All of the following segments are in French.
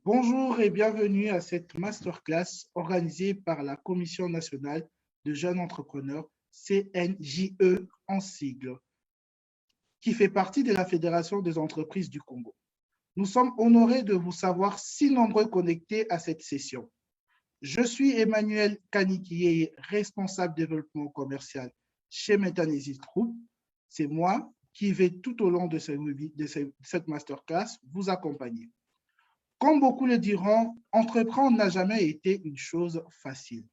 Bonjour et bienvenue à cette masterclass organisée par la Commission nationale de jeunes entrepreneurs, CNJE en sigle, qui fait partie de la Fédération des entreprises du Congo. Nous sommes honorés de vous savoir si nombreux connectés à cette session. Je suis Emmanuel Kanikié, responsable développement commercial chez Metanesis Group. C'est moi qui vais tout au long de cette masterclass vous accompagner. Comme beaucoup le diront, entreprendre n'a jamais été une chose facile.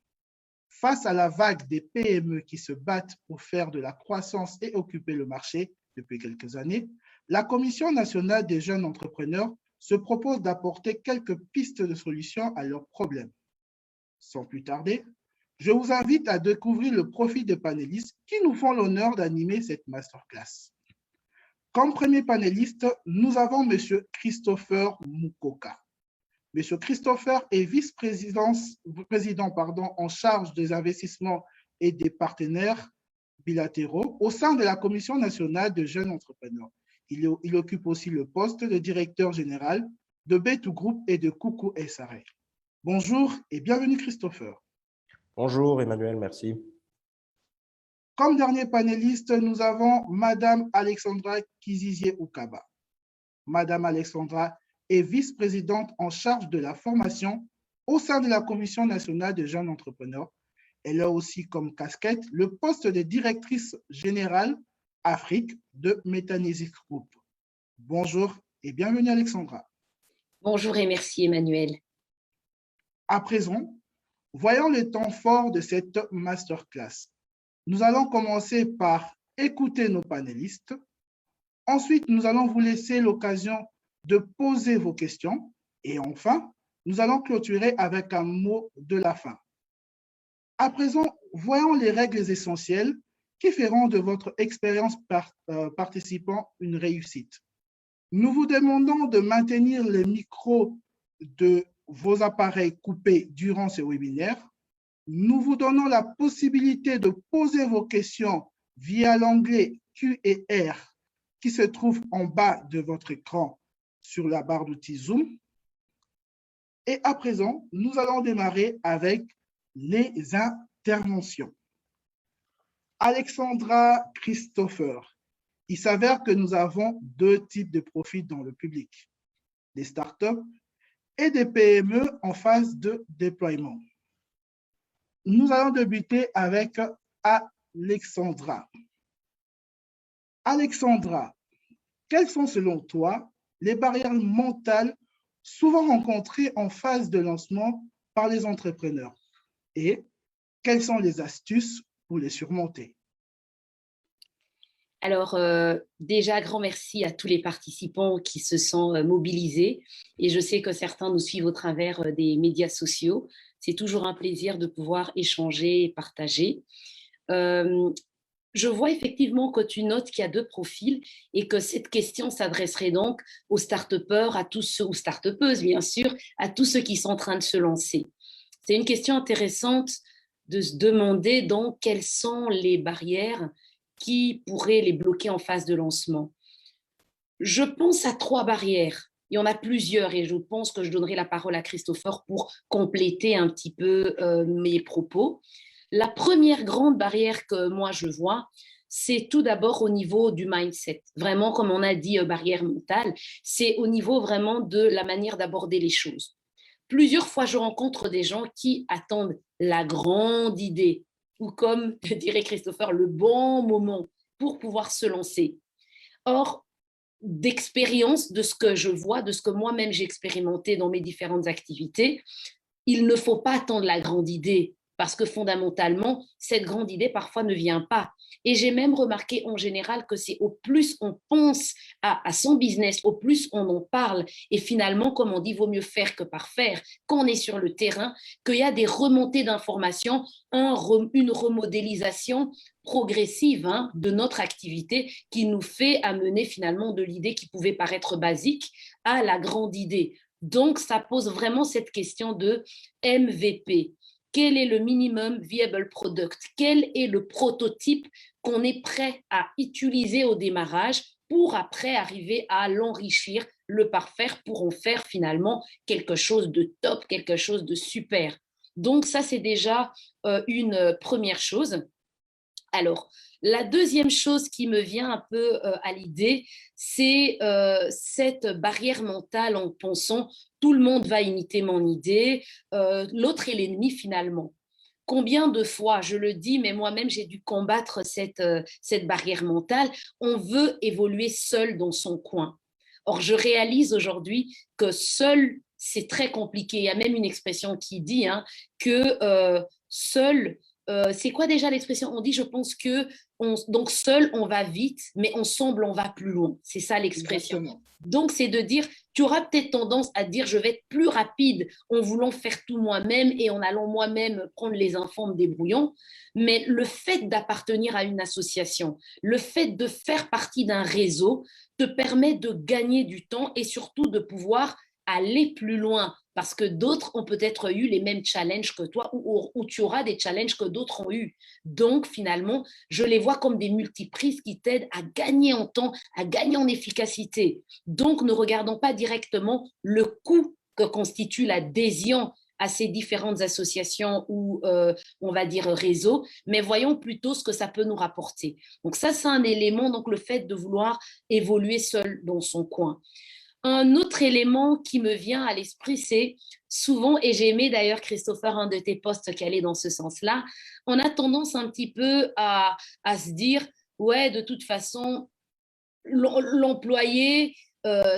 Face à la vague des PME qui se battent pour faire de la croissance et occuper le marché depuis quelques années, la Commission nationale des jeunes entrepreneurs se propose d'apporter quelques pistes de solutions à leurs problèmes. Sans plus tarder, je vous invite à découvrir le profil des panélistes qui nous font l'honneur d'animer cette masterclass. Comme premier panéliste, nous avons M. Christopher Mukoka. M. Christopher est vice-président en charge des investissements et des partenaires bilatéraux au sein de la Commission nationale de jeunes entrepreneurs. Il occupe aussi le poste de directeur général de B2 Group et de Coucou SRA. Bonjour et bienvenue Christopher. Bonjour Emmanuel, merci. Comme dernier panéliste, nous avons Madame Alexandra Kizizie-Oukaba. Madame Alexandra est vice-présidente en charge de la formation au sein de la Commission nationale des jeunes entrepreneurs. Elle a aussi comme casquette le poste de directrice générale Afrique de Metanesis Group. Bonjour et bienvenue Alexandra. Bonjour et merci Emmanuel. À présent, voyons les temps forts de cette masterclass. Nous allons commencer par écouter nos panélistes. Ensuite, nous allons vous laisser l'occasion de poser vos questions. Et enfin, nous allons clôturer avec un mot de la fin. À présent, voyons les règles essentielles qui feront de votre expérience participant une réussite. Nous vous demandons de maintenir les micros de vos appareils coupés durant ce webinaire. Nous vous donnons la possibilité de poser vos questions via l'onglet Q&R qui se trouve en bas de votre écran sur la barre d'outils Zoom. Et à présent, nous allons démarrer avec les interventions. Alexandra, Christopher, il s'avère que nous avons deux types de profils dans le public, des startups et des PME en phase de déploiement. Nous allons débuter avec Alexandra. Alexandra, quelles sont selon toi les barrières mentales souvent rencontrées en phase de lancement par les entrepreneurs et quelles sont les astuces pour les surmonter? Alors, déjà, grand merci à tous les participants qui se sont mobilisés et je sais que certains nous suivent au travers des médias sociaux. C'est toujours un plaisir de pouvoir échanger et partager. Je vois effectivement que tu notes qu'il y a deux profils et que cette question s'adresserait donc aux start-upers, à tous ceux, aux start-upeuses bien sûr, à tous ceux qui sont en train de se lancer. C'est une question intéressante de se demander donc quelles sont les barrières qui pourraient les bloquer en phase de lancement. Je pense à trois barrières. Il y en a plusieurs et je pense que je donnerai la parole à Christopher pour compléter un petit peu mes propos. La première grande barrière que moi je vois, c'est tout d'abord au niveau du mindset. Vraiment, comme on a dit, barrière mentale, c'est au niveau vraiment de la manière d'aborder les choses. Plusieurs fois, je rencontre des gens qui attendent la grande idée, ou comme dirait Christopher, le bon moment pour pouvoir se lancer. Or, d'expérience, de ce que je vois, de ce que moi-même j'ai expérimenté dans mes différentes activités, il ne faut pas attendre la grande idée parce que fondamentalement, cette grande idée parfois ne vient pas. Et j'ai même remarqué en général que c'est au plus on pense à son business, au plus on en parle. Et finalement, comme on dit, vaut mieux faire que parfaire. Quand on est sur le terrain, qu'il y a des remontées d'informations, une remodélisation progressive de notre activité qui nous fait amener finalement de l'idée qui pouvait paraître basique à la grande idée. Donc, ça pose vraiment cette question de MVP. Quel est le minimum viable product? Quel est le prototype qu'on est prêt à utiliser au démarrage pour après arriver à l'enrichir le parfaire pour en faire finalement quelque chose de top, quelque chose de super. Donc ça, c'est déjà une première chose. Alors, la deuxième chose qui me vient un peu à l'idée, c'est cette barrière mentale en pensant tout le monde va imiter mon idée, l'autre est l'ennemi finalement. Combien de fois, je le dis, mais moi-même j'ai dû combattre cette barrière mentale, on veut évoluer seul dans son coin. Or, je réalise aujourd'hui que seul, c'est très compliqué. Il y a même une expression qui dit que seul, c'est quoi déjà l'expression? On dit, je pense que donc seul, on va vite, mais ensemble, on va plus loin. C'est ça l'expression. Exactement. Donc, c'est de dire, tu auras peut-être tendance à dire, je vais être plus rapide en voulant faire tout moi-même et en allant moi-même prendre les enfants, me débrouillant. Mais le fait d'appartenir à une association, le fait de faire partie d'un réseau te permet de gagner du temps et surtout de pouvoir aller plus loin parce que d'autres ont peut-être eu les mêmes challenges que toi ou tu auras des challenges que d'autres ont eu. Donc, finalement, je les vois comme des multiprises qui t'aident à gagner en temps, à gagner en efficacité. Donc, ne regardons pas directement le coût que constitue l'adhésion à ces différentes associations ou, on va dire, réseaux, mais voyons plutôt ce que ça peut nous rapporter. Donc, ça, c'est un élément, donc le fait de vouloir évoluer seul dans son coin. Un autre élément qui me vient à l'esprit, c'est souvent, et j'ai aimé d'ailleurs, Christopher, un de tes posts qui allait dans ce sens-là, on a tendance un petit peu à se dire, ouais, de toute façon, l'employé,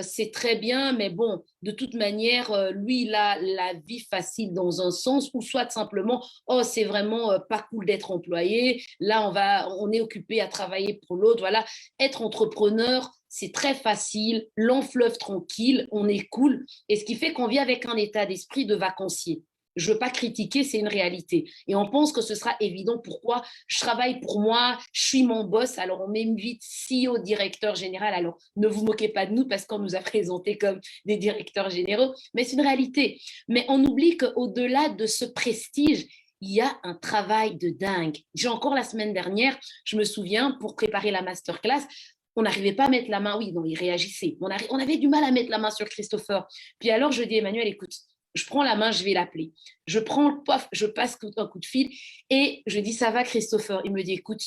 c'est très bien, mais bon, de toute manière, lui, il a la vie facile dans un sens, ou soit simplement, oh, c'est vraiment pas cool d'être employé, là, on est occupé à travailler pour l'autre, voilà. Être entrepreneur, c'est très facile, long fleuve tranquille, on est cool, et ce qui fait qu'on vit avec un état d'esprit de vacancier. Je ne veux pas critiquer, c'est une réalité. Et on pense que ce sera évident. Pourquoi? Je travaille pour moi, je suis mon boss. Alors, on m'invite CEO, directeur général. Alors, ne vous moquez pas de nous parce qu'on nous a présentés comme des directeurs généraux, mais c'est une réalité. Mais on oublie qu'au-delà de ce prestige, il y a un travail de dingue. J'ai encore la semaine dernière, je me souviens, pour préparer la masterclass, on n'arrivait pas à mettre la main. Oui, non, il réagissait. On avait du mal à mettre la main sur Christopher. Puis alors, je dis, Emmanuel, écoute, je prends la main, je vais l'appeler. Je prends, pof, je passe un coup de fil et je dis, ça va, Christopher? Il me dit, écoute,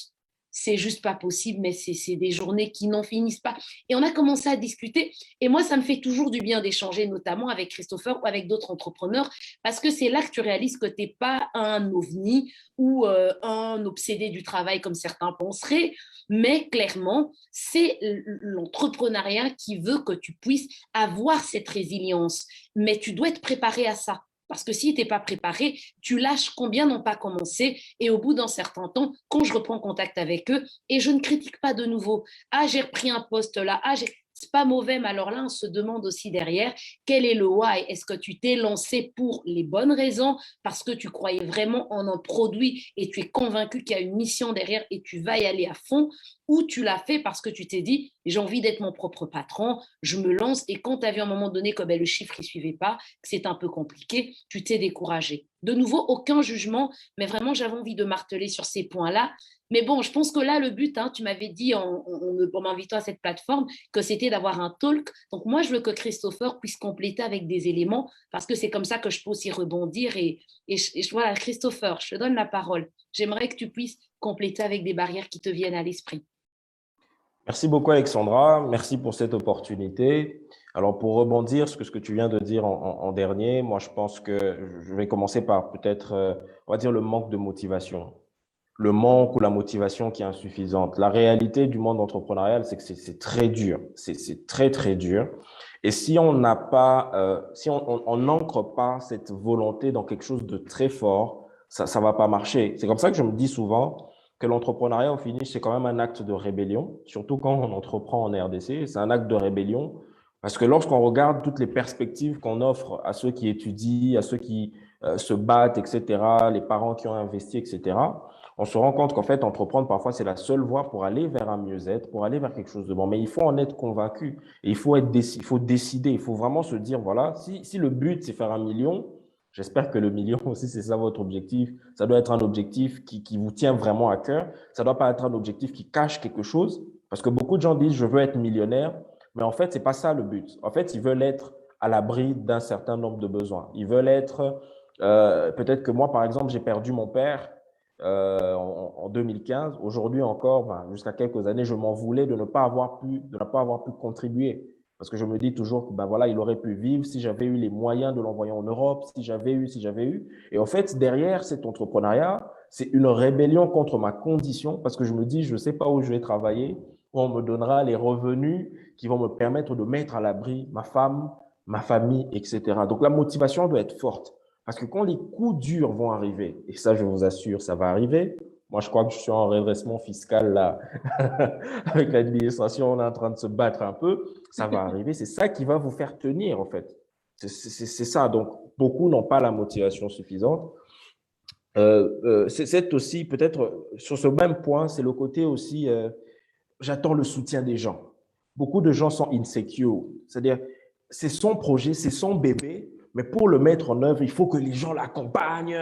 c'est juste pas possible, mais c'est des journées qui n'en finissent pas. Et on a commencé à discuter. Et moi, ça me fait toujours du bien d'échanger, notamment avec Christopher ou avec d'autres entrepreneurs, parce que c'est là que tu réalises que tu n'es pas un ovni ou un obsédé du travail, comme certains penseraient, mais clairement, c'est l'entrepreneuriat qui veut que tu puisses avoir cette résilience. Mais tu dois être préparé à ça. Parce que si tu n'es pas préparé, tu lâches combien n'ont pas commencé et au bout d'un certain temps, quand je reprends contact avec eux, et je ne critique pas de nouveau, ah j'ai repris un poste là, ah c'est pas mauvais, mais alors là, on se demande aussi derrière, quel est le why? Est-ce que tu t'es lancé pour les bonnes raisons, parce que tu croyais vraiment en un produit et tu es convaincu qu'il y a une mission derrière et tu vas y aller à fond, ou tu l'as fait parce que tu t'es dit, j'ai envie d'être mon propre patron, je me lance, et quand tu as vu à un moment donné que le chiffre ne suivait pas, que c'est un peu compliqué, tu t'es découragé. De nouveau, aucun jugement, mais vraiment, j'avais envie de marteler sur ces points-là. Mais bon, je pense que là, le but, tu m'avais dit en m'invitant à cette plateforme que c'était d'avoir un talk. Donc moi, je veux que Christopher puisse compléter avec des éléments parce que c'est comme ça que je peux aussi rebondir. Et voilà, Christopher, je te donne la parole. J'aimerais que tu puisses compléter avec des barrières qui te viennent à l'esprit. Merci beaucoup, Alexandra. Merci pour cette opportunité. Alors, pour rebondir sur ce que tu viens de dire en dernier, moi, je pense que je vais commencer par peut-être, on va dire, le manque de motivation. Le manque ou la motivation qui est insuffisante. La réalité du monde entrepreneurial, c'est que c'est très dur. C'est très, très dur. Et si on n'a pas, si on n'ancre pas cette volonté dans quelque chose de très fort, ça va pas marcher. C'est comme ça que je me dis souvent que l'entrepreneuriat, au finish, c'est quand même un acte de rébellion, surtout quand on entreprend en RDC. C'est un acte de rébellion parce que lorsqu'on regarde toutes les perspectives qu'on offre à ceux qui étudient, à ceux qui se battent, etc., les parents qui ont investi, etc., on se rend compte qu'en fait, entreprendre, parfois, c'est la seule voie pour aller vers un mieux-être, pour aller vers quelque chose de bon. Mais il faut en être convaincu et il faut décider. Il faut vraiment se dire, voilà, si le but, c'est faire 1 million, j'espère que le million aussi, c'est ça votre objectif. Ça doit être un objectif qui vous tient vraiment à cœur. Ça ne doit pas être un objectif qui cache quelque chose. Parce que beaucoup de gens disent, je veux être millionnaire, Mais en fait, ce n'est pas ça le but. En fait, ils veulent être à l'abri d'un certain nombre de besoins. Ils veulent être, peut-être que moi, par exemple, j'ai perdu mon père en 2015. Aujourd'hui encore, ben, jusqu'à quelques années, je m'en voulais de ne pas avoir pu contribuer. Parce que je me dis toujours que ben voilà, il aurait pu vivre si j'avais eu les moyens de l'envoyer en Europe, si j'avais eu. Et en fait, derrière cet entrepreneuriat, c'est une rébellion contre ma condition parce que je me dis, je ne sais pas où je vais travailler, où on me donnera les revenus qui vont me permettre de mettre à l'abri ma femme, ma famille, etc. Donc la motivation doit être forte. Parce que quand les coups durs vont arriver, et ça, je vous assure, ça va arriver. Moi, je crois que je suis en redressement fiscal là, avec l'administration, on est en train de se battre un peu. Ça va arriver. C'est ça qui va vous faire tenir, en fait. C'est ça. Donc, beaucoup n'ont pas la motivation suffisante. C'est aussi, peut-être, sur ce même point, c'est le côté aussi, j'attends le soutien des gens. Beaucoup de gens sont insecure. C'est-à-dire, c'est son projet, c'est son bébé, mais pour le mettre en œuvre, il faut que les gens l'accompagnent,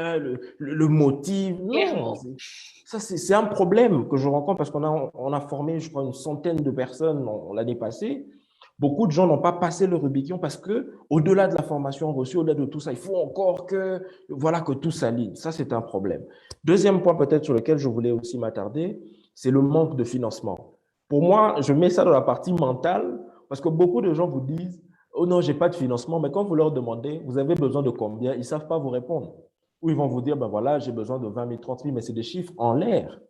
le motivent. Non, ça, c'est un problème que je rencontre parce on a formé, je crois, une centaine de personnes l'année passée. Beaucoup de gens n'ont pas passé le Rubicon parce que, au-delà de la formation reçue, au-delà de tout ça, il faut encore que tout s'aligne. Ça, c'est un problème. Deuxième point, peut-être, sur lequel je voulais aussi m'attarder, c'est le manque de financement. Pour moi, je mets ça dans la partie mentale parce que beaucoup de gens vous disent, oh non, j'ai pas de financement, mais quand vous leur demandez, vous avez besoin de combien, ils savent pas vous répondre. Ou ils vont vous dire, ben voilà, j'ai besoin de 20 000, 30 000, mais c'est des chiffres en l'air.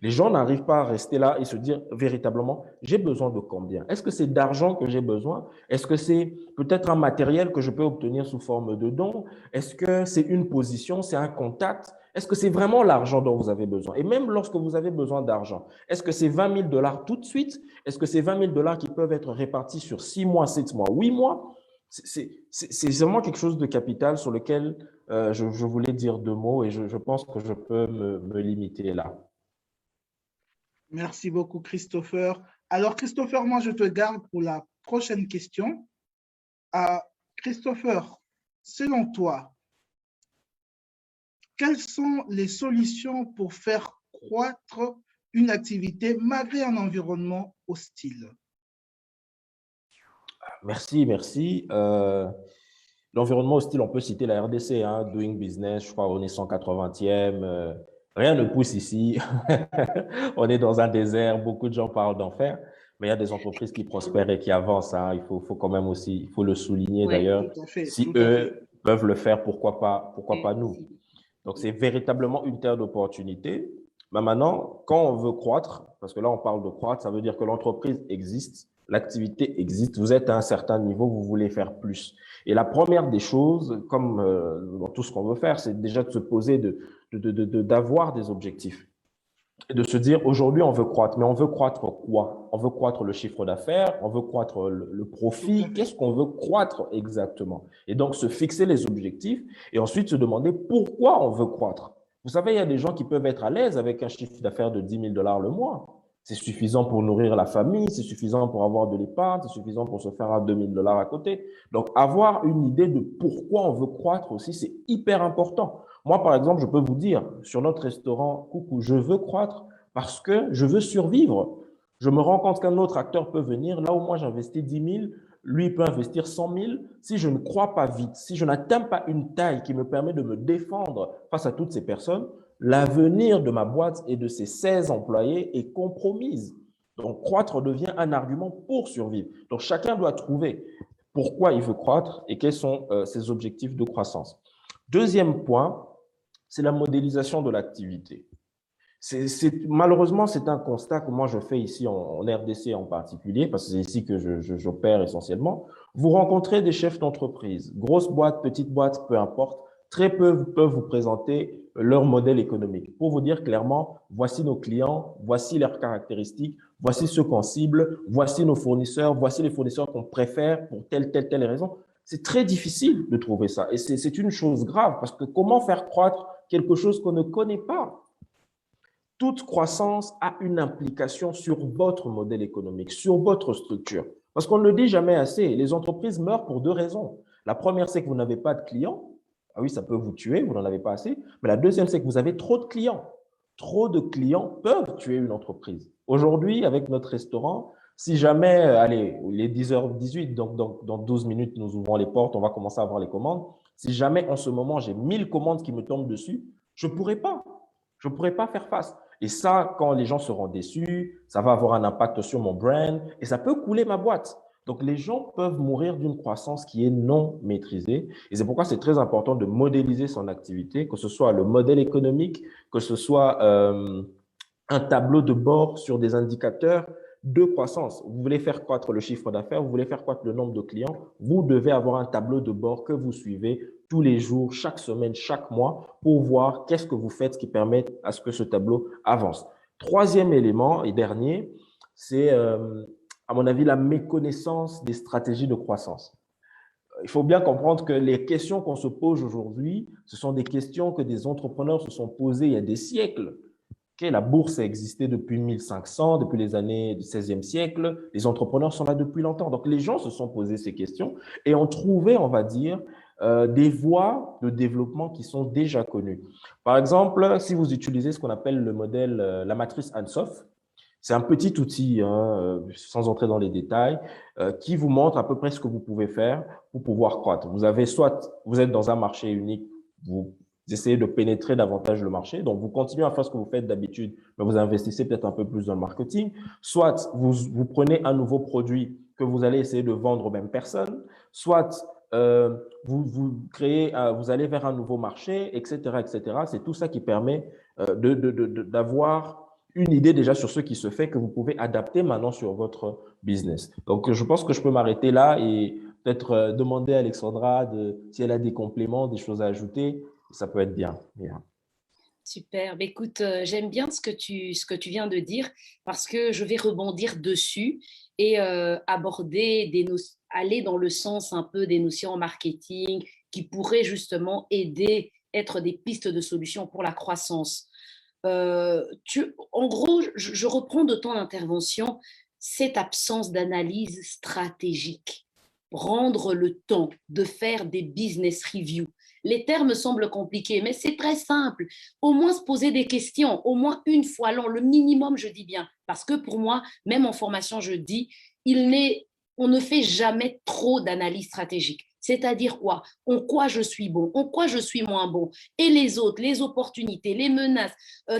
Les gens n'arrivent pas à rester là et se dire véritablement, j'ai besoin de combien? Est-ce que c'est d'argent que j'ai besoin? Est-ce que c'est peut-être un matériel que je peux obtenir sous forme de don? Est-ce que c'est une position, c'est un contact? Est-ce que c'est vraiment l'argent dont vous avez besoin? Et même lorsque vous avez besoin d'argent, est-ce que c'est 20 000 dollars tout de suite? Est-ce que c'est 20 000 dollars qui peuvent être répartis sur 6 mois, 7 mois, 8 mois? C'est vraiment quelque chose de capital sur lequel je voulais dire deux mots et je pense que je peux me limiter là. Merci beaucoup, Christopher. Alors, Christopher, moi, je te garde pour la prochaine question. Christopher, selon toi, quelles sont les solutions pour faire croître une activité malgré un environnement hostile? Merci. L'environnement hostile, on peut citer la RDC, hein, Doing Business, je crois, on est 180e. Rien ne pousse ici. On est dans un désert, beaucoup de gens parlent d'enfer, mais il y a des entreprises qui prospèrent et qui avancent. Hein. Il faut quand même aussi, il faut le souligner d'ailleurs. Tout à fait, Si tout à fait. eux peuvent le faire, pourquoi pas nous? Donc, c'est véritablement une terre d'opportunité. Mais maintenant, quand on veut croître, parce que là, on parle de croître, ça veut dire que l'entreprise existe, l'activité existe, vous êtes à un certain niveau, vous voulez faire plus. Et la première des choses, comme dans tout ce qu'on veut faire, c'est déjà de se poser, d'avoir des objectifs. Et de se dire, aujourd'hui, on veut croître, mais on veut croître quoi? On veut croître le chiffre d'affaires, on veut croître le profit. Qu'est-ce qu'on veut croître exactement? Et donc, se fixer les objectifs et ensuite se demander pourquoi on veut croître. Vous savez, il y a des gens qui peuvent être à l'aise avec un chiffre d'affaires de 10 000 dollars le mois. C'est suffisant pour nourrir la famille, c'est suffisant pour avoir de l'épargne, c'est suffisant pour se faire à 2 000 dollars à côté. Donc, avoir une idée de pourquoi on veut croître aussi, c'est hyper important. Moi, par exemple, je peux vous dire, sur notre restaurant, coucou, je veux croître parce que je veux survivre. Je me rends compte qu'un autre acteur peut venir, là où moi j'investis 10 000, lui peut investir 100 000. Si je ne crois pas vite, si je n'atteins pas une taille qui me permet de me défendre face à toutes ces personnes, l'avenir de ma boîte et de ses 16 employés est compromise. Donc, croître devient un argument pour survivre. Donc, chacun doit trouver pourquoi il veut croître et quels sont ses objectifs de croissance. Deuxième point, c'est la modélisation de l'activité. Malheureusement, c'est un constat que moi je fais ici en RDC en particulier, parce que c'est ici que j'opère essentiellement. Vous rencontrez des chefs d'entreprise, grosses boîtes, petites boîtes, peu importe, très peu peuvent vous présenter leur modèle économique pour vous dire clairement, voici nos clients, voici leurs caractéristiques, voici ceux qu'on cible, voici nos fournisseurs, voici les fournisseurs qu'on préfère pour telle raison. C'est très difficile de trouver ça et c'est une chose grave parce que comment faire croître quelque chose qu'on ne connaît pas? Toute croissance a une implication sur votre modèle économique, sur votre structure. Parce qu'on ne le dit jamais assez, les entreprises meurent pour deux raisons. La première, c'est que vous n'avez pas de clients. Ah oui, ça peut vous tuer, vous n'en avez pas assez. Mais la deuxième, c'est que vous avez trop de clients. Trop de clients peuvent tuer une entreprise. Aujourd'hui, avec notre restaurant, Si jamais, allez, il est 10h18, donc dans 12 minutes, nous ouvrons les portes, on va commencer à avoir les commandes. Si jamais en ce moment, j'ai 1000 commandes qui me tombent dessus, je ne pourrai pas. Je ne pourrai pas faire face. Et ça, quand les gens seront déçus, ça va avoir un impact sur mon brand et ça peut couler ma boîte. Donc, les gens peuvent mourir d'une croissance qui est non maîtrisée. Et c'est pourquoi c'est très important de modéliser son activité, que ce soit le modèle économique, que ce soit un tableau de bord sur des indicateurs de croissance. Vous voulez faire croître le chiffre d'affaires, vous voulez faire croître le nombre de clients, vous devez avoir un tableau de bord que vous suivez tous les jours, chaque semaine, chaque mois, pour voir qu'est-ce que vous faites qui permet à ce que ce tableau avance. Troisième élément et dernier, c'est, à mon avis, la méconnaissance des stratégies de croissance. Il faut bien comprendre que les questions qu'on se pose aujourd'hui, ce sont des questions que des entrepreneurs se sont posées il y a des siècles. Okay, la bourse a existé depuis 1500, depuis les années du XVIe siècle. Les entrepreneurs sont là depuis longtemps. Donc, les gens se sont posés ces questions et ont trouvé, on va dire, des voies de développement qui sont déjà connues. Par exemple, si vous utilisez ce qu'on appelle le modèle, la matrice Ansoff, c'est un petit outil, hein, sans entrer dans les détails, qui vous montre à peu près ce que vous pouvez faire pour pouvoir croître. Vous avez soit, vous êtes dans un marché unique, vous essayez de pénétrer davantage le marché, donc vous continuez à faire ce que vous faites d'habitude, mais vous investissez peut-être un peu plus dans le marketing. Soit vous prenez un nouveau produit que vous allez essayer de vendre aux mêmes personnes, soit vous créez, vous allez vers un nouveau marché, etc., etc. C'est tout ça qui permet d'avoir une idée déjà sur ce qui se fait que vous pouvez adapter maintenant sur votre business. Donc, je pense que je peux m'arrêter là et peut-être demander à Alexandra si elle a des compléments, des choses à ajouter. Ça peut être bien. Yeah. Super. Écoute, j'aime bien ce que tu viens de dire parce que je vais rebondir dessus et aller dans le sens un peu des notions en marketing qui pourraient justement aider, être des pistes de solutions pour la croissance. En gros, je reprends de ton intervention cette absence d'analyse stratégique. Prendre le temps de faire des business reviews. Les termes semblent compliqués, mais c'est très simple. Au moins se poser des questions, au moins une fois l'an, le minimum, je dis bien. Parce que pour moi, même en formation, je dis, on ne fait jamais trop d'analyse stratégique. C'est-à-dire quoi? En quoi je suis bon? En quoi je suis moins bon? Et les autres, les opportunités, les menaces,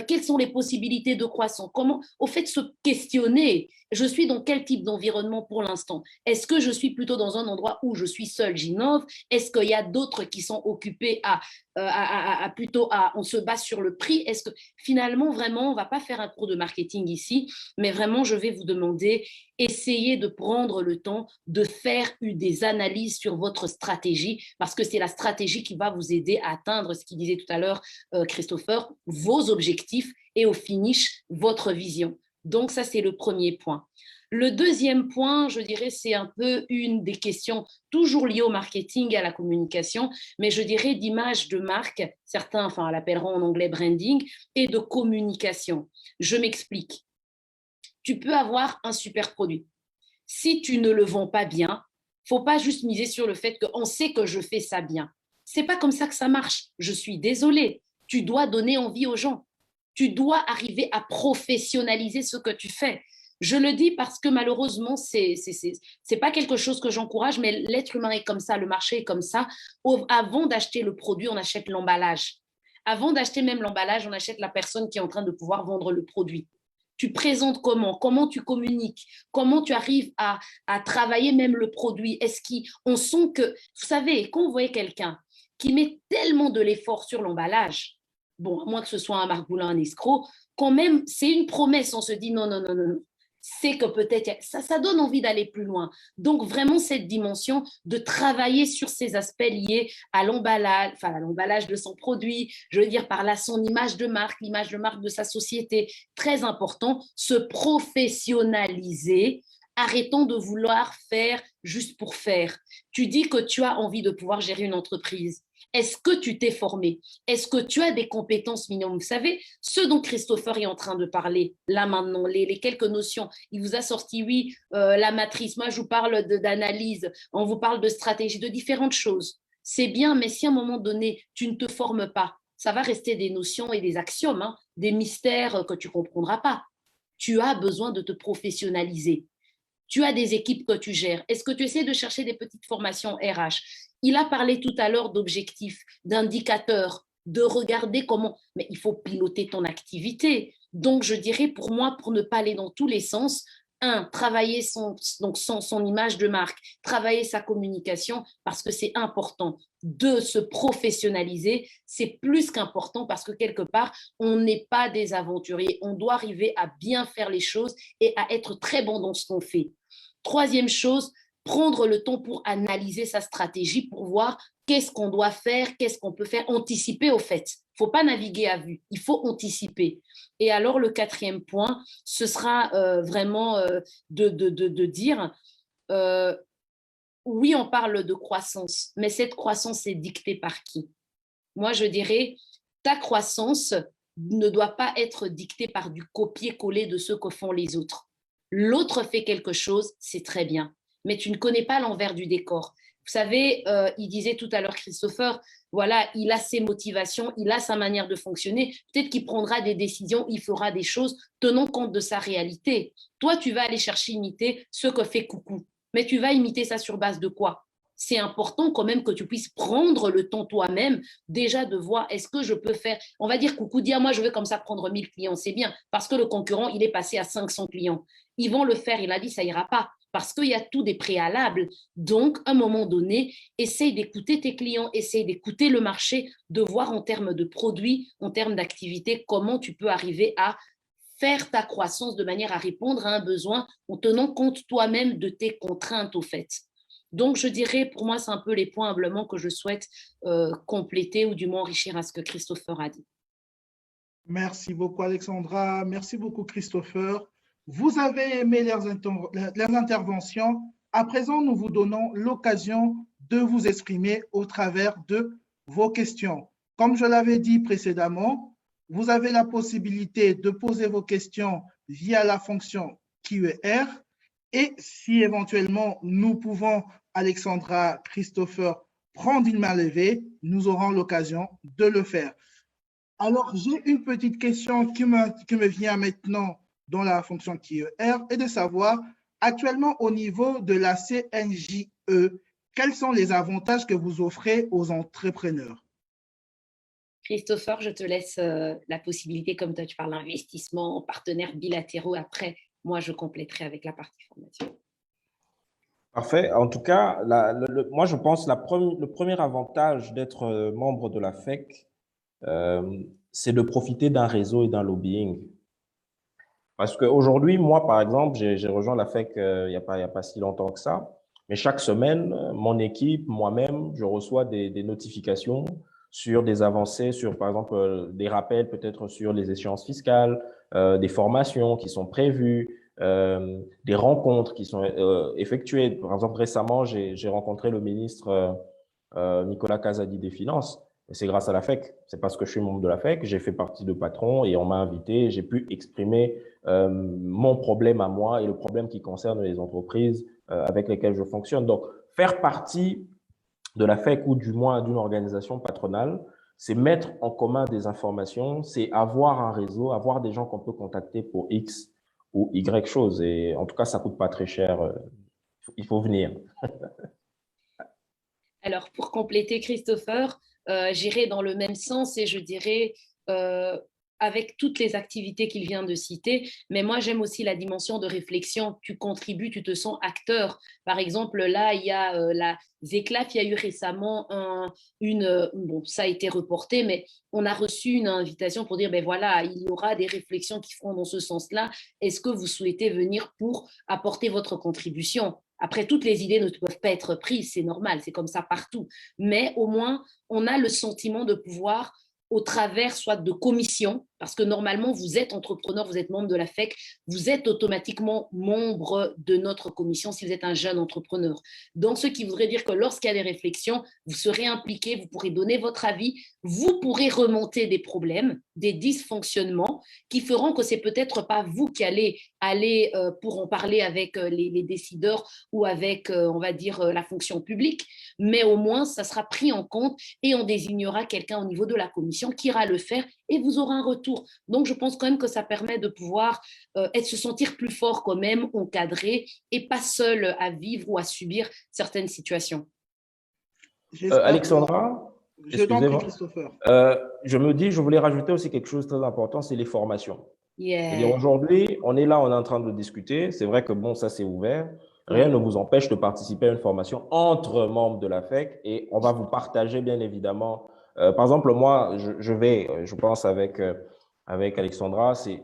quelles sont les possibilités de croissance? Comment, au fait, se questionner, je suis dans quel type d'environnement pour l'instant? Est-ce que je suis plutôt dans un endroit où je suis seule, j'innove? Est-ce qu'il y a d'autres qui sont occupés on se base sur le prix? Est-ce que finalement, vraiment, on ne va pas faire un cours de marketing ici, mais vraiment, je vais vous demander, essayez de prendre le temps de faire des analyses sur votre stratégie, parce que c'est la stratégie qui va vous aider à atteindre ce qu'il disait tout à l'heure, Christopher, vos objectifs et au finish, votre vision. Donc, ça, c'est le premier point. Le deuxième point, je dirais, c'est un peu une des questions toujours liées au marketing et à la communication, mais je dirais d'image de marque, certains l'appelleront en anglais branding, et de communication. Je m'explique. Tu peux avoir un super produit. Si tu ne le vends pas bien, il ne faut pas juste miser sur le fait qu'on sait que je fais ça bien. Ce n'est pas comme ça que ça marche. Je suis désolée. Tu dois donner envie aux gens. Tu dois arriver à professionnaliser ce que tu fais. Je le dis parce que malheureusement, c'est pas quelque chose que j'encourage, mais l'être humain est comme ça, le marché est comme ça. Avant d'acheter le produit, on achète l'emballage. Avant d'acheter même l'emballage, on achète la personne qui est en train de pouvoir vendre le produit. Tu présentes comment tu communiques, comment tu arrives à travailler même le produit. On sent que, vous savez, quand vous voyez quelqu'un qui met tellement de l'effort sur l'emballage, bon, à moins que ce soit un margoulin, un escroc, quand même, c'est une promesse. On se dit non, non, non, non, non. C'est que peut-être, ça donne envie d'aller plus loin. Donc, vraiment, cette dimension de travailler sur ces aspects liés à l'emballage de son produit, je veux dire par là, son image de marque, l'image de marque de sa société, très important, se professionnaliser. Arrêtons de vouloir faire juste pour faire. Tu dis que tu as envie de pouvoir gérer une entreprise. Est-ce que tu t'es formé? Est-ce que tu as des compétences minimum? Vous savez, ce dont Christopher est en train de parler, là maintenant, les quelques notions, il vous a sorti, oui, la matrice. Moi, je vous parle d'analyse, on vous parle de stratégie, de différentes choses. C'est bien, mais si à un moment donné, tu ne te formes pas, ça va rester des notions et des axiomes, des mystères que tu ne comprendras pas. Tu as besoin de te professionnaliser. Tu as des équipes que tu gères. Est-ce que tu essaies de chercher des petites formations RH? Il a parlé tout à l'heure d'objectifs, d'indicateurs, de regarder comment… Mais il faut piloter ton activité. Donc, je dirais pour moi, pour ne pas aller dans tous les sens, travailler son image de marque, travailler sa communication parce que c'est important. De se professionnaliser, c'est plus qu'important parce que quelque part, on n'est pas des aventuriers. On doit arriver à bien faire les choses et à être très bon dans ce qu'on fait. Troisième chose, prendre le temps pour analyser sa stratégie, pour voir qu'est-ce qu'on doit faire, qu'est-ce qu'on peut faire, anticiper au fait. Il ne faut pas naviguer à vue, il faut anticiper. Et alors, le quatrième point, ce sera vraiment de dire, oui, on parle de croissance, mais cette croissance est dictée par qui? Moi, je dirais, ta croissance ne doit pas être dictée par du copier-coller de ce que font les autres. L'autre fait quelque chose, c'est très bien, mais tu ne connais pas l'envers du décor. Vous savez, il disait tout à l'heure, Christopher, voilà, il a ses motivations, il a sa manière de fonctionner. Peut-être qu'il prendra des décisions, il fera des choses tenant compte de sa réalité. Toi, tu vas aller chercher imiter ce que fait Coucou, mais tu vas imiter ça sur base de quoi? C'est important quand même que tu puisses prendre le temps toi-même déjà de voir est-ce que je peux faire, on va dire Coucou, dis à moi je veux comme ça prendre 1000 clients, c'est bien, parce que le concurrent, il est passé à 500 clients. Ils vont le faire, il a dit ça ira pas, parce qu'il y a tout des préalables. Donc, à un moment donné, essaye d'écouter tes clients, essaye d'écouter le marché, de voir en termes de produits, en termes d'activité, comment tu peux arriver à faire ta croissance de manière à répondre à un besoin en tenant compte toi-même de tes contraintes au fait. Donc, je dirais, pour moi, c'est un peu les points humblement que je souhaite compléter ou du moins enrichir à ce que Christopher a dit. Merci beaucoup, Alexandra. Merci beaucoup, Christopher. Vous avez aimé leurs interventions. À présent, nous vous donnons l'occasion de vous exprimer au travers de vos questions. Comme je l'avais dit précédemment, vous avez la possibilité de poser vos questions via la fonction Q&R. Et si éventuellement nous pouvons, Alexandra, Christopher, prendre une main levée, nous aurons l'occasion de le faire. Alors, j'ai une petite question qui me vient maintenant dans la fonction QER et de savoir, actuellement au niveau de la CNJE, quels sont les avantages que vous offrez aux entrepreneurs? Christopher, je te laisse la possibilité, comme toi tu parles d'investissement, partenaires bilatéraux. Après, moi, je compléterai avec la partie formation. Parfait. En tout cas, moi, je pense le premier avantage d'être membre de la FEC, c'est de profiter d'un réseau et d'un lobbying. Parce qu'aujourd'hui, moi, par exemple, j'ai rejoint la FEC il n'y a pas si longtemps que ça, mais chaque semaine, mon équipe, moi-même, je reçois des notifications sur des avancées, sur, par exemple, des rappels peut-être sur les échéances fiscales, des formations qui sont prévues, des rencontres qui sont effectuées. Par exemple, récemment, j'ai rencontré le ministre Nicolas Kazadi des Finances. Et c'est grâce à la FEC. C'est parce que je suis membre de la FEC, j'ai fait partie de patron et on m'a invité, j'ai pu exprimer mon problème à moi et le problème qui concerne les entreprises avec lesquelles je fonctionne. Donc, faire partie de la FEC ou du moins d'une organisation patronale, c'est mettre en commun des informations, c'est avoir un réseau, avoir des gens qu'on peut contacter pour X ou Y chose. Et en tout cas, ça coûte pas très cher. Il faut venir. Alors, pour compléter, Christopher, j'irai dans le même sens et je dirais avec toutes les activités qu'il vient de citer, mais moi j'aime aussi la dimension de réflexion. Tu contribues, tu te sens acteur. Par exemple, là, il y a la ZECLAF, il y a eu récemment bon, ça a été reporté, mais on a reçu une invitation pour dire, ben voilà, il y aura des réflexions qui feront dans ce sens-là. Est-ce que vous souhaitez venir pour apporter votre contribution? Après, toutes les idées ne peuvent pas être prises, c'est normal, c'est comme ça partout. Mais au moins, on a le sentiment de pouvoir, au travers soit de commissions, parce que normalement, vous êtes entrepreneur, vous êtes membre de la FEC, vous êtes automatiquement membre de notre commission si vous êtes un jeune entrepreneur. Donc, ce qui voudrait dire que lorsqu'il y a des réflexions, vous serez impliqué, vous pourrez donner votre avis, vous pourrez remonter des problèmes, des dysfonctionnements qui feront que c'est peut-être pas vous qui allez aller pour en parler avec les décideurs ou avec, on va dire, la fonction publique, mais au moins, ça sera pris en compte et on désignera quelqu'un au niveau de la commission qui ira le faire et vous aurez un retour retour. Donc, je pense quand même que ça permet de pouvoir se sentir plus fort quand même, encadré et pas seul à vivre ou à subir certaines situations. J'espère que… Alexandra, Je t'en prie, excusez-moi. Christopher. Je voulais rajouter aussi quelque chose de très important, c'est les formations. C'est-à-dire Yeah. aujourd'hui, on est là, on est en train de discuter. C'est vrai que bon, ça c'est ouvert. Rien ne vous empêche de participer à une formation entre membres de la FEC et on va vous partager bien évidemment. Par exemple, moi, je pense avec Alexandra, c'est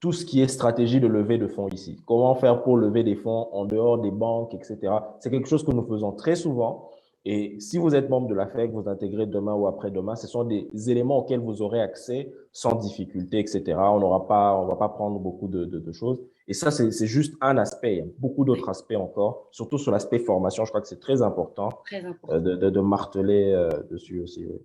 tout ce qui est stratégie de levée de fonds ici. Comment faire pour lever des fonds en dehors des banques, etc. C'est quelque chose que nous faisons très souvent. Et si vous êtes membre de la FEC, vous intégrez demain ou après-demain, ce sont des éléments auxquels vous aurez accès sans difficulté, etc. On va pas prendre beaucoup de choses. Et ça, c'est juste un aspect. Il y a beaucoup d'autres aspects encore, surtout sur l'aspect formation. Je crois que c'est très important, Très important. de marteler dessus aussi. Oui.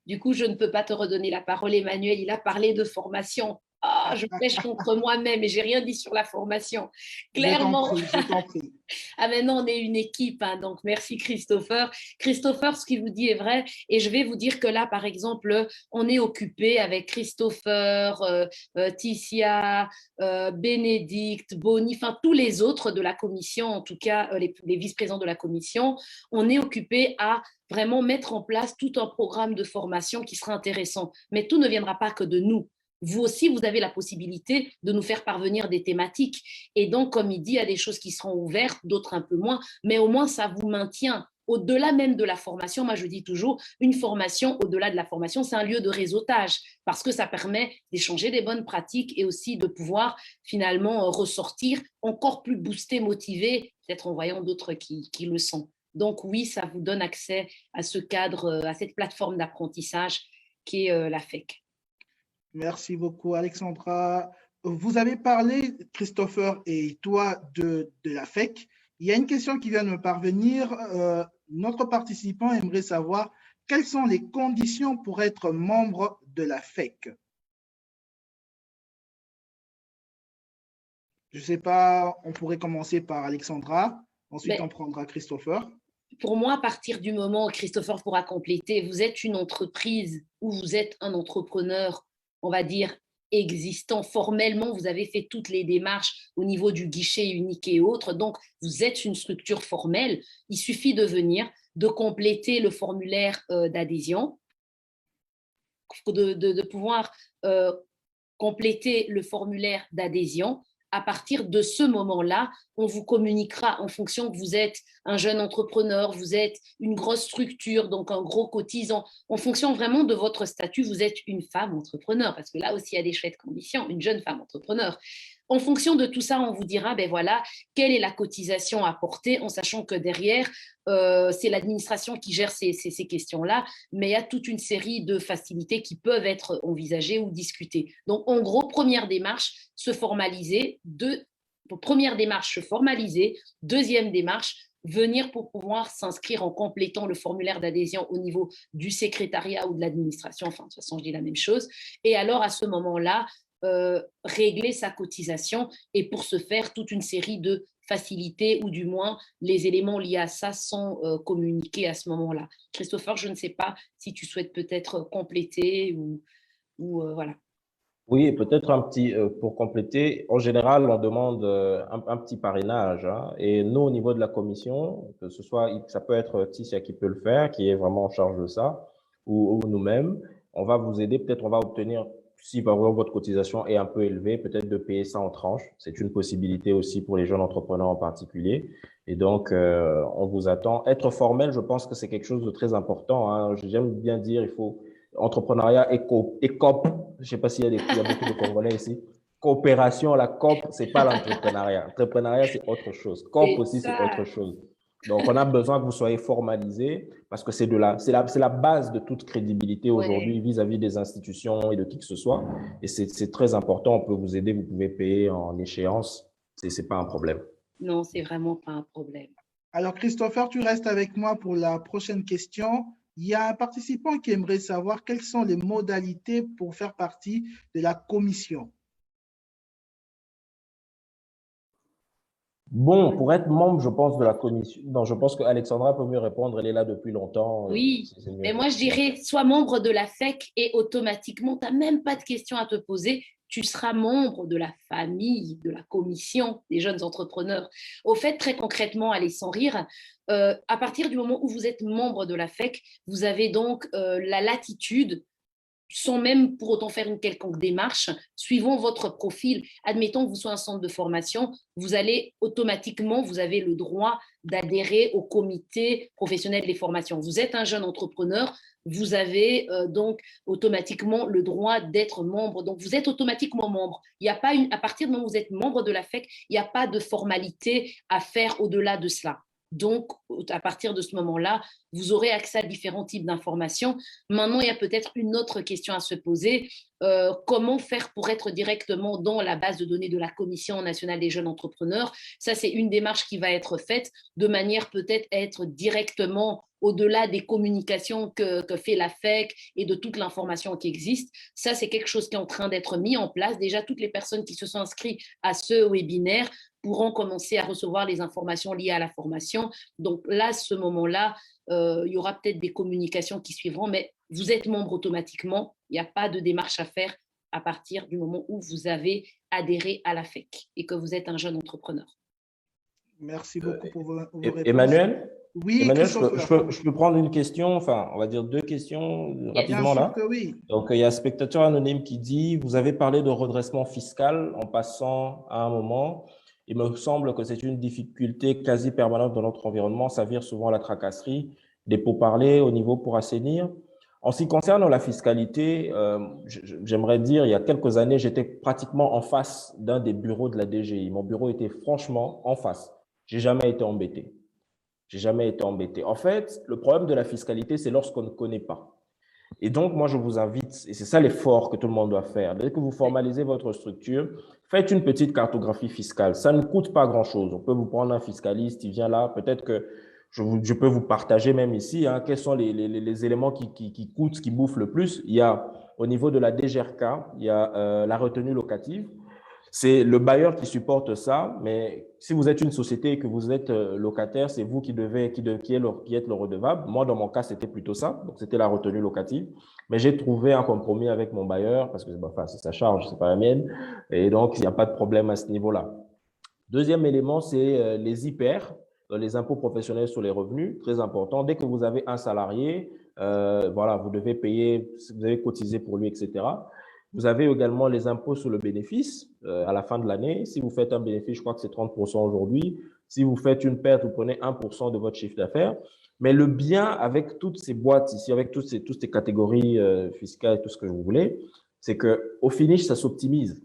Du coup, je ne peux pas te redonner la parole, Emmanuel. Il a parlé de formation. Ah, je pêche contre moi-même et j'ai rien dit sur la formation. Clairement. Je t'en prie. Ah, maintenant, on est une équipe, hein, donc merci Christopher. Christopher, ce qu'il vous dit est vrai. Et je vais vous dire que là, par exemple, on est occupé avec Christopher, Ticia, Bénédicte, Bonnie, enfin tous les autres de la commission, en tout cas les vice-présidents de la commission. On est occupé à vraiment mettre en place tout un programme de formation qui sera intéressant. Mais tout ne viendra pas que de nous. Vous aussi, vous avez la possibilité de nous faire parvenir des thématiques. Et donc, comme il dit, il y a des choses qui seront ouvertes, d'autres un peu moins, mais au moins, ça vous maintient. Au-delà même de la formation, moi je dis toujours, une formation, au-delà de la formation, c'est un lieu de réseautage parce que ça permet d'échanger des bonnes pratiques et aussi de pouvoir finalement ressortir encore plus boosté, motivé, peut-être en voyant d'autres qui le sont. Donc oui, ça vous donne accès à ce cadre, à cette plateforme d'apprentissage qui est la FEC. Merci beaucoup, Alexandra. Vous avez parlé, Christopher et toi, de la FEC. Il y a une question qui vient de me parvenir. Notre participant aimerait savoir quelles sont les conditions pour être membre de la FEC. Je ne sais pas, on pourrait commencer par Alexandra, ensuite on prendra Christopher. Pour moi, à partir du moment où Christopher pourra compléter, vous êtes une entreprise ou vous êtes un entrepreneur, on va dire, existant formellement, vous avez fait toutes les démarches au niveau du guichet unique et autres, donc vous êtes une structure formelle, il suffit de venir, de compléter le formulaire d'adhésion, de pouvoir compléter le formulaire d'adhésion. À partir de ce moment-là, on vous communiquera en fonction que vous êtes un jeune entrepreneur, vous êtes une grosse structure, donc un gros cotisant. En fonction vraiment de votre statut, vous êtes une femme entrepreneur, parce que là aussi, il y a des chouettes conditions, une jeune femme entrepreneur. En fonction de tout ça, on vous dira, ben voilà, quelle est la cotisation à porter, en sachant que derrière, c'est l'administration qui gère ces questions-là, mais il y a toute une série de facilités qui peuvent être envisagées ou discutées. Donc, en gros, première démarche, se formaliser. Première démarche, se formaliser. Deuxième démarche, venir pour pouvoir s'inscrire en complétant le formulaire d'adhésion au niveau du secrétariat ou de l'administration. Enfin, de toute façon, je dis la même chose. Et alors, à ce moment-là, régler sa cotisation et pour ce faire, toute une série de facilités ou du moins les éléments liés à ça sont communiqués à ce moment-là. Christopher, je ne sais pas si tu souhaites peut-être compléter ou voilà. Oui, et peut-être un petit, pour compléter, en général, on demande un petit parrainage. Hein, et nous, au niveau de la commission, que ce soit, ça peut être Ticia qui peut le faire, qui est vraiment en charge de ça, ou nous-mêmes, on va vous aider. Peut-être on va obtenir, si par exemple votre cotisation est un peu élevée, peut-être de payer ça en tranches. C'est une possibilité aussi pour les jeunes entrepreneurs en particulier. Et donc, on vous attend. Être formel, je pense que c'est quelque chose de très important. Hein. J'aime bien dire, il faut entrepreneuriat et COP. Je ne sais pas s'il y a beaucoup de Congolais ici. Coopération, la COP, ce n'est pas l'entrepreneuriat. L'entrepreneuriat, c'est autre chose. COP aussi, c'est autre chose. Donc, on a besoin que vous soyez formalisé parce que c'est la base de toute crédibilité aujourd'hui vis-à-vis des institutions et de qui que ce soit. Et c'est très important. On peut vous aider, vous pouvez payer en échéance. Ce n'est pas un problème. Non, c'est vraiment pas un problème. Alors, Christopher, tu restes avec moi pour la prochaine question. Il y a un participant qui aimerait savoir quelles sont les modalités pour faire partie de la commission. Bon, pour être membre, je pense, de la commission, non, je pense qu'Alexandra peut mieux répondre, elle est là depuis longtemps, Oui, c'est mieux. mais moi je dirais, sois membre de la FEC et automatiquement, tu n'as même pas de questions à te poser. Tu seras membre de la famille, de la commission des jeunes entrepreneurs. Au fait, très concrètement, allez sans rire, à partir du moment où vous êtes membre de la FEC, vous avez donc la latitude sans même pour autant faire une quelconque démarche, suivant votre profil. Admettons que vous soyez un centre de formation, vous allez automatiquement, vous avez le droit d'adhérer au comité professionnel des formations. Vous êtes un jeune entrepreneur, vous avez donc automatiquement le droit d'être membre. Donc, vous êtes automatiquement membre. Il n'y a pas à partir du moment où vous êtes membre de la FEC, il n'y a pas de formalité à faire au-delà de cela. Donc, à partir de ce moment-là, vous aurez accès à différents types d'informations. Maintenant, il y a peut-être une autre question à se poser. Comment faire pour être directement dans la base de données de la Commission nationale des jeunes entrepreneurs? Ça, c'est une démarche qui va être faite de manière peut-être à être directement au-delà des communications que fait la FEC et de toute l'information qui existe. Ça, c'est quelque chose qui est en train d'être mis en place. Déjà, toutes les personnes qui se sont inscrites à ce webinaire pourront commencer à recevoir les informations liées à la formation. Donc là, à ce moment-là, il y aura peut-être des communications qui suivront, mais vous êtes membre automatiquement. Il n'y a pas de démarche à faire à partir du moment où vous avez adhéré à la FEC et que vous êtes un jeune entrepreneur. Merci beaucoup pour vos réponses. Emmanuel, Oui, Christopher. je peux prendre une question, enfin, on va dire deux questions rapidement Bien là. sûr que oui. Donc, il y a un spectateur anonyme qui dit, vous avez parlé de redressement fiscal en passant à un moment. Il me semble que c'est une difficulté quasi permanente dans notre environnement. Ça vire souvent à la tracasserie, des pourparlers au niveau pour assainir. En ce qui concerne la fiscalité, j'aimerais dire, il y a quelques années, j'étais pratiquement en face d'un des bureaux de la DGI. Mon bureau était franchement en face. J'ai jamais été embêté. J'ai jamais été embêté. En fait, le problème de la fiscalité, c'est lorsqu'on ne connaît pas. Et donc, moi, je vous invite, et c'est ça l'effort que tout le monde doit faire, dès que vous formalisez votre structure, faites une petite cartographie fiscale. Ça ne coûte pas grand-chose. On peut vous prendre un fiscaliste, il vient là, peut-être que je peux vous partager même ici, hein, quels sont les éléments qui coûtent, qui bouffent le plus. Il y a, au niveau de la DGRK, il y a la retenue locative. C'est le bailleur qui supporte ça, mais si vous êtes une société et que vous êtes locataire, c'est vous qui êtes le redevable. Moi, dans mon cas, c'était plutôt ça. Donc, c'était la retenue locative. Mais j'ai trouvé un compromis avec mon bailleur parce que enfin, c'est sa charge, c'est pas la mienne. Et donc, il n'y a pas de problème à ce niveau-là. Deuxième élément, c'est les IPR, les impôts professionnels sur les revenus, très important. Dès que vous avez un salarié, voilà, vous devez payer, vous avez cotisé pour lui, etc. Vous avez également les impôts sur le bénéfice à la fin de l'année. Si vous faites un bénéfice, je crois que c'est 30% aujourd'hui. Si vous faites une perte, vous prenez 1% de votre chiffre d'affaires. Mais le bien avec toutes ces boîtes ici, avec toutes ces catégories fiscales et tout ce que vous voulez, c'est qu'au finish, ça s'optimise.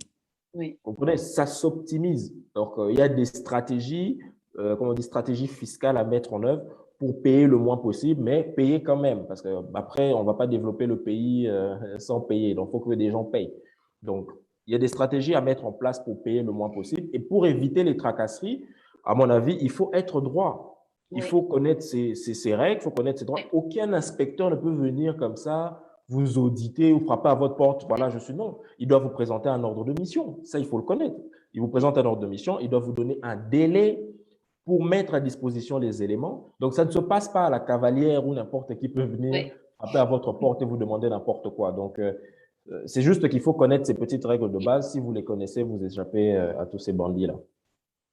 Oui. Vous comprenez, ça s'optimise. Donc, il y a des stratégies, comme on dit, stratégies fiscales à mettre en œuvre pour payer le moins possible, mais payer quand même, parce qu'après, on ne va pas développer le pays sans payer. Donc, il faut que des gens payent. Donc, il y a des stratégies à mettre en place pour payer le moins possible. Et pour éviter les tracasseries, à mon avis, il faut être droit. Il faut connaître ses règles, il faut connaître ses droits. Aucun inspecteur ne peut venir comme ça vous auditer ou frapper à votre porte. Voilà, je suis non. Il doit vous présenter un ordre de mission. Ça, il faut le connaître. Il vous présente un ordre de mission. Il doit vous donner un délai pour mettre à disposition les éléments. Donc, ça ne se passe pas à la cavalière où n'importe qui peut venir frapper à votre porte et vous demander n'importe quoi. Donc, c'est juste qu'il faut connaître ces petites règles de base. Si vous les connaissez, vous échappez à tous ces bandits-là.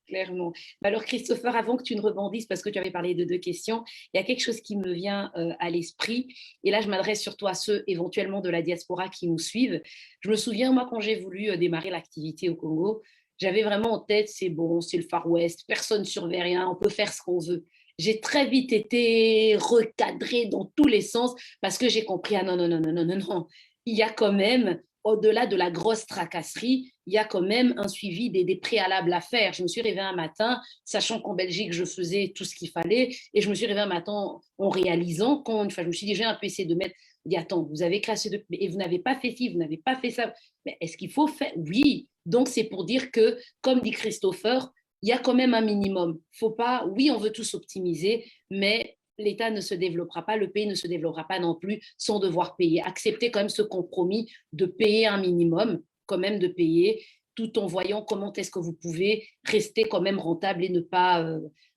Clairement. Alors, Christopher, avant que tu ne rebondisses, parce que tu avais parlé de deux questions, il y a quelque chose qui me vient à l'esprit. Et là, je m'adresse surtout à ceux éventuellement de la diaspora qui nous suivent. Je me souviens, moi, quand j'ai voulu démarrer l'activité au Congo, j'avais vraiment en tête, c'est bon, c'est le Far West, personne ne surveille rien, on peut faire ce qu'on veut. J'ai très vite été recadrée dans tous les sens parce que j'ai compris, ah non, non, non, non, non, non, non. Il y a quand même, au-delà de la grosse tracasserie, il y a quand même un suivi des préalables à faire. Je me suis réveillée un matin, sachant qu'en Belgique, je faisais tout ce qu'il fallait, et je me suis réveillée un matin en réalisant, quand une fois, je me suis dit, j'ai un peu essayé de mettre, je dis, attends, vous avez craché de... Et vous n'avez pas fait ci, vous n'avez pas fait ça. Mais est-ce qu'il faut faire? Oui. Donc, c'est pour dire que, comme dit Christopher, il y a quand même un minimum. Faut pas, oui, on veut tous optimiser, mais l'État ne se développera pas, le pays ne se développera pas non plus sans devoir payer. Accepter quand même ce compromis de payer un minimum, quand même de payer. tout en voyant comment est-ce que vous pouvez rester quand même rentable et ne pas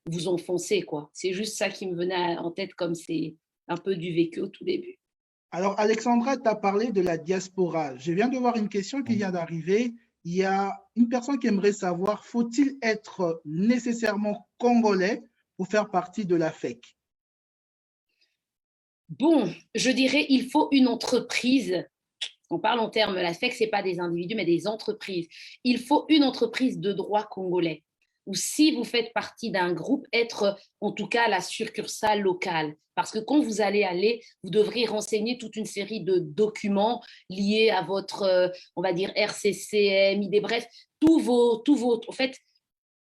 vous enfoncer, quoi. C'est juste ça qui me venait en tête comme c'est un peu du vécu au tout début. Alors, Alexandra, tu as parlé de la diaspora. Je viens de voir une question qui vient d'arriver. Il y a une personne qui aimerait savoir, faut-il être nécessairement congolais pour faire partie de la FEC? Bon, je dirais il faut une entreprise. On parle en termes, la FEC, ce n'est pas des individus, mais des entreprises. Il faut une entreprise de droit congolais. Ou si vous faites partie d'un groupe, être en tout cas la succursale locale. Parce que quand vous allez aller, vous devrez renseigner toute une série de documents liés à votre, on va dire, RCCM, ID, bref, en fait,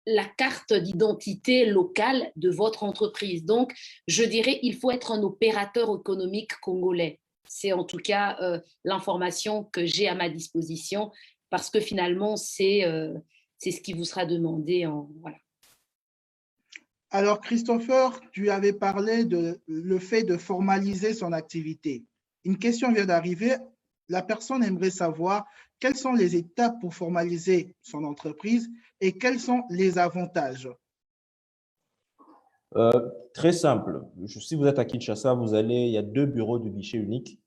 la carte d'identité locale de votre entreprise. Donc, je dirais, il faut être un opérateur économique congolais. C'est en tout cas l'information que j'ai à ma disposition parce que finalement, c'est ce qui vous sera demandé. Voilà. Alors, Christopher, tu avais parlé de le fait de formaliser son activité. Une question vient d'arriver. La personne aimerait savoir quelles sont les étapes pour formaliser son entreprise et quels sont les avantages. Très simple. Si vous êtes à Kinshasa, il y a 2 bureaux de guichet unique.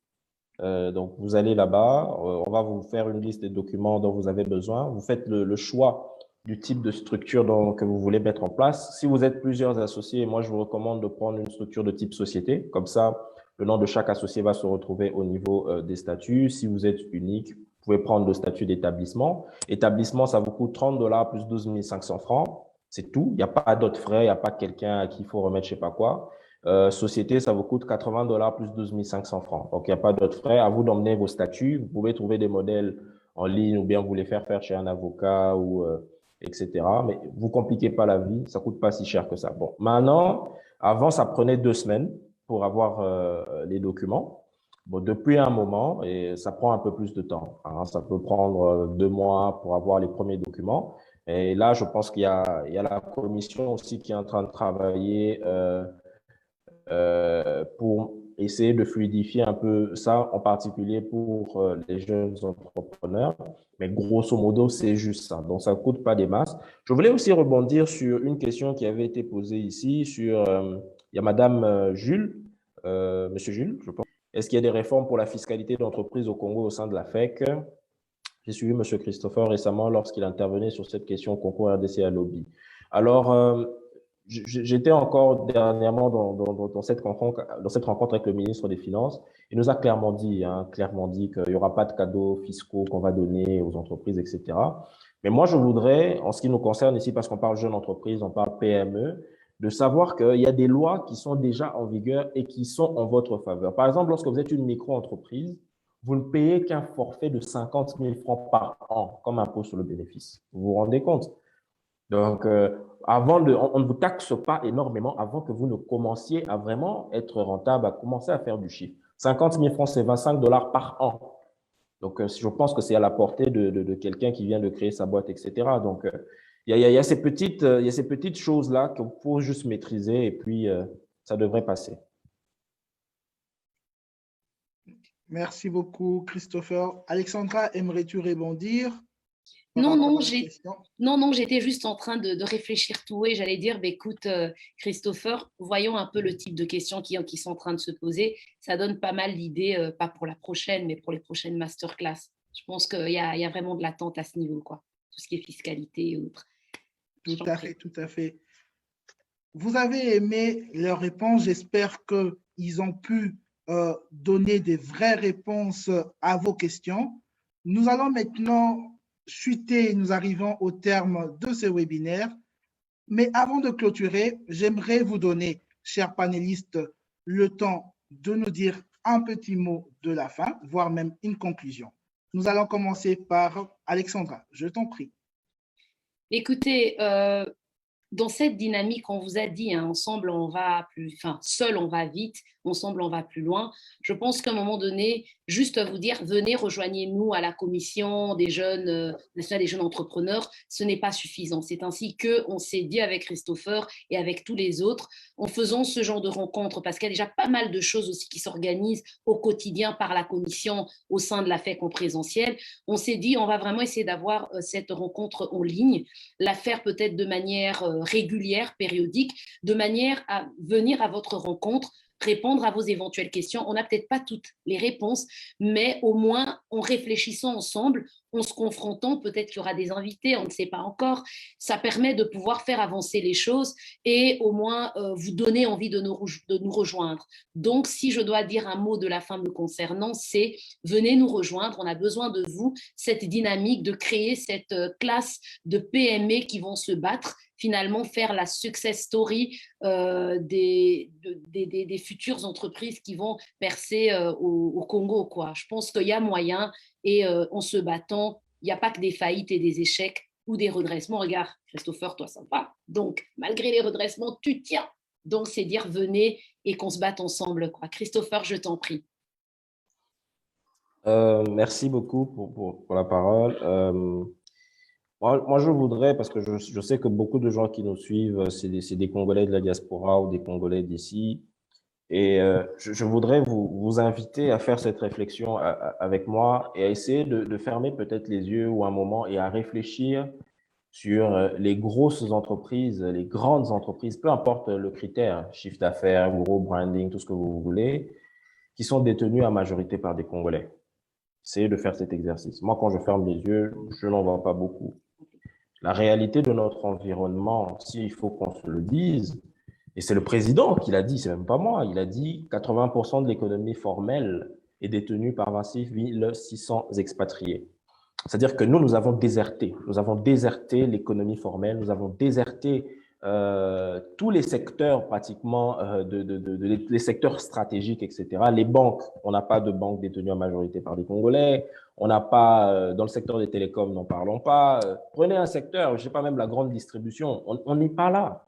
Donc, vous allez là-bas, on va vous faire une liste des documents dont vous avez besoin. Vous faites le choix du type de structure que vous voulez mettre en place. Si vous êtes plusieurs associés, moi, je vous recommande de prendre une structure de type société. Comme ça, le nom de chaque associé va se retrouver au niveau des statuts. Si vous êtes unique, vous pouvez prendre le statut d'établissement. Établissement, ça vous coûte 30 $ plus 12 500 francs. C'est tout. Il n'y a pas d'autres frais. Il n'y a pas quelqu'un à qui il faut remettre je ne sais pas quoi. Société, ça vous coûte 80 $ plus 12 500 francs. Donc, il n'y a pas d'autres frais. À vous d'emmener vos statuts. Vous pouvez trouver des modèles en ligne ou bien vous les faire chez un avocat ou etc. Mais vous compliquez pas la vie. Ça coûte pas si cher que ça. Bon, maintenant, avant, ça prenait 2 semaines pour avoir les documents. Bon, depuis un moment, et ça prend un peu plus de temps. Hein, ça peut prendre 2 mois pour avoir les premiers documents. Et là, je pense qu'il y a la commission aussi qui est en train de travailler pour essayer de fluidifier un peu ça, en particulier pour les jeunes entrepreneurs. Mais grosso modo, c'est juste ça. Donc, ça ne coûte pas des masses. Je voulais aussi rebondir sur une question qui avait été posée ici sur, il y a Madame Jules, Monsieur Jules, je pense. Est-ce qu'il y a des réformes pour la fiscalité d'entreprise au Congo au sein de la FEC? J'ai suivi Monsieur Christopher récemment lorsqu'il intervenait sur cette question au concours RDC à Lobby. Alors, j'étais encore dernièrement dans cette rencontre avec le ministre des Finances. Il nous a clairement dit qu'il n'y aura pas de cadeaux fiscaux qu'on va donner aux entreprises, etc. Mais moi, je voudrais, en ce qui nous concerne ici, parce qu'on parle jeune entreprise, on parle PME, de savoir qu'il y a des lois qui sont déjà en vigueur et qui sont en votre faveur. Par exemple, lorsque vous êtes une micro-entreprise, vous ne payez qu'un forfait de 50 000 francs par an comme impôt sur le bénéfice. Vous vous rendez compte? Donc, on ne vous taxe pas énormément avant que vous ne commenciez à vraiment être rentable, à commencer à faire du chiffre. 50 000 francs, c'est 25 $ par an. Donc, je pense que c'est à la portée de quelqu'un qui vient de créer sa boîte, etc. Donc, il y a ces petites choses-là qu'il faut juste maîtriser et puis ça devrait passer. Merci beaucoup, Christopher. Alexandra, aimerais-tu rebondir? Non, j'étais juste en train de réfléchir tout et j'allais dire, écoute, Christopher, voyons un peu le type de questions qui sont en train de se poser. Ça donne pas mal d'idées, pas pour la prochaine, mais pour les prochaines masterclass. Je pense qu'il y a vraiment de l'attente à ce niveau, quoi. Tout ce qui est fiscalité et autres. Tout à fait, tout à fait. Vous avez aimé leurs réponses. J'espère qu'ils ont pu donner des vraies réponses à vos questions. Nous allons maintenant chuter, nous arrivons au terme de ce webinaire. Mais avant de clôturer, j'aimerais vous donner, chers panélistes, le temps de nous dire un petit mot de la fin, voire même une conclusion. Nous allons commencer par Alexandra, je t'en prie. Écoutez, dans cette dynamique, on vous a dit, hein, ensemble on va plus, enfin, seul on va vite, ensemble on va plus loin. Je pense qu'à un moment donné, juste vous dire, venez, rejoignez-nous à la commission des jeunes, nationale des jeunes entrepreneurs, ce n'est pas suffisant. C'est ainsi qu'on s'est dit avec Christopher et avec tous les autres, en faisant ce genre de rencontres, parce qu'il y a déjà pas mal de choses aussi qui s'organisent au quotidien par la commission au sein de la FEC en présentiel. On s'est dit, on va vraiment essayer d'avoir cette rencontre en ligne, la faire peut-être de manière régulière, périodique, de manière à venir à votre rencontre, répondre à vos éventuelles questions. On n'a peut-être pas toutes les réponses, mais au moins en réfléchissant ensemble, en se confrontant, peut-être qu'il y aura des invités, on ne sait pas encore. Ça permet de pouvoir faire avancer les choses et au moins vous donner envie de nous rejoindre. Donc, si je dois dire un mot de la fin me concernant, c'est venez nous rejoindre. On a besoin de vous, cette dynamique de créer cette classe de PME qui vont se battre, finalement faire la success story des futures entreprises qui vont percer au Congo, quoi. Je pense qu'il y a moyen et en se battant, il n'y a pas que des faillites et des échecs ou des redressements. Regarde, Christopher, toi, sympa. Donc, malgré les redressements, tu tiens. Donc, c'est dire venez et qu'on se batte ensemble, quoi. Christopher, je t'en prie. Merci beaucoup pour la parole. Moi, je voudrais, parce que je sais que beaucoup de gens qui nous suivent, c'est des Congolais de la diaspora ou des Congolais d'ici. Et je voudrais vous inviter à faire cette réflexion avec moi et à essayer de fermer peut-être les yeux ou un moment et à réfléchir sur les grosses entreprises, les grandes entreprises, peu importe le critère, chiffre d'affaires, gros branding, tout ce que vous voulez, qui sont détenues à majorité par des Congolais. Essayez de faire cet exercice. Moi, quand je ferme les yeux, je n'en vois pas beaucoup. La réalité de notre environnement, s'il faut qu'on se le dise, et c'est le président qui l'a dit, c'est même pas moi, il a dit 80% de l'économie formelle est détenue par 26 600 expatriés. C'est-à-dire que nous avons déserté. Nous avons déserté l'économie formelle, nous avons déserté tous les secteurs pratiquement, les secteurs stratégiques, etc. Les banques, on n'a pas de banques détenues en majorité par des Congolais. On n'a pas, dans le secteur des télécoms, n'en parlons pas. Prenez un secteur, je ne sais pas, même la grande distribution, on n'est pas là.